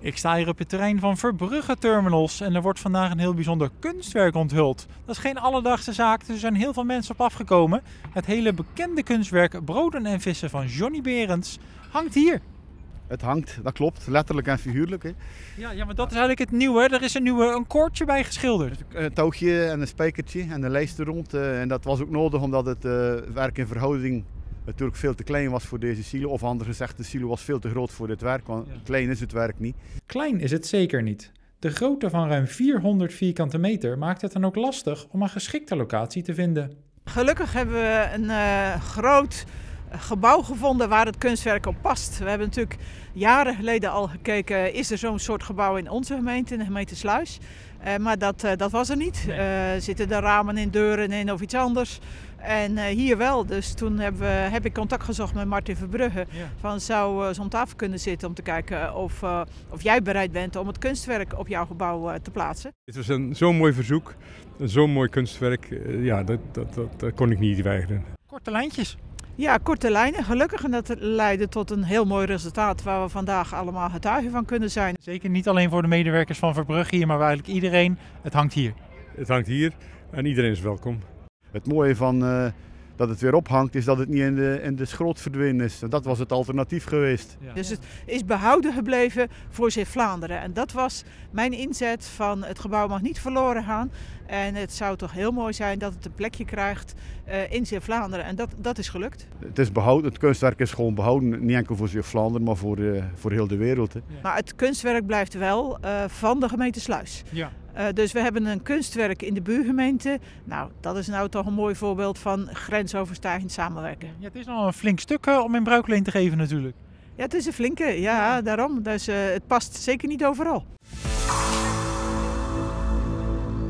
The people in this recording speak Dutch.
Ik sta hier op het terrein van Verbrugge Terminals en er wordt vandaag een heel bijzonder kunstwerk onthuld. Dat is geen alledaagse zaak, dus er zijn heel veel mensen op afgekomen. Het hele bekende kunstwerk Broden en Vissen van Johnny Berends hangt hier. Het hangt, dat klopt, letterlijk en figuurlijk. Hè. Ja, maar dat is eigenlijk het nieuwe. Er is een koordje bij geschilderd. Een touwtje en een spijkertje en een lijst er rond. En dat was ook nodig omdat het werk in verhouding natuurlijk veel te klein was voor deze silo. Of anders gezegd, de silo was veel te groot voor dit werk, want klein is het werk niet. Klein is het zeker niet. De grootte van ruim 400 vierkante meter maakt het dan ook lastig om een geschikte locatie te vinden. Gelukkig hebben we een groot gebouw gevonden waar het kunstwerk op past. We hebben natuurlijk jaren geleden al gekeken, is er zo'n soort gebouw in onze gemeente, in de gemeente Sluis. Maar dat was er niet. Nee. Zitten er ramen in, deuren in of iets anders. En hier wel. Dus toen heb ik contact gezocht met Martin Verbrugge. Ja. Van zou ze om tafel kunnen zitten om te kijken of jij bereid bent om het kunstwerk op jouw gebouw te plaatsen. Het was zo'n mooi verzoek, zo'n mooi kunstwerk. Dat kon ik niet weigeren. Korte lijntjes. Ja, korte lijnen, gelukkig. En dat leidde tot een heel mooi resultaat waar we vandaag allemaal getuigen van kunnen zijn. Zeker niet alleen voor de medewerkers van Verbrugge hier, maar voor eigenlijk iedereen. Het hangt hier. Het hangt hier en iedereen is welkom. Het mooie van dat het weer ophangt is dat het niet in de schroot verdwenen is. Dat was het alternatief geweest. Ja. Dus het is behouden gebleven voor Zeeuws-Vlaanderen. En dat was mijn inzet van het gebouw mag niet verloren gaan. En het zou toch heel mooi zijn dat het een plekje krijgt in Zeeuws-Vlaanderen. En dat is gelukt. Het is behouden, het kunstwerk is gewoon behouden, niet enkel voor Zeeuws-Vlaanderen, maar voor heel de wereld. Hè. Ja. Maar het kunstwerk blijft wel van de gemeente Sluis. Ja. Dus we hebben een kunstwerk in de buurgemeente. Nou, dat is nou toch een mooi voorbeeld van grensoverstijgend samenwerken. Ja, het is nog een flink stuk om in bruikleen te geven natuurlijk. Ja, het is een flinke, ja, daarom. Dus het past zeker niet overal.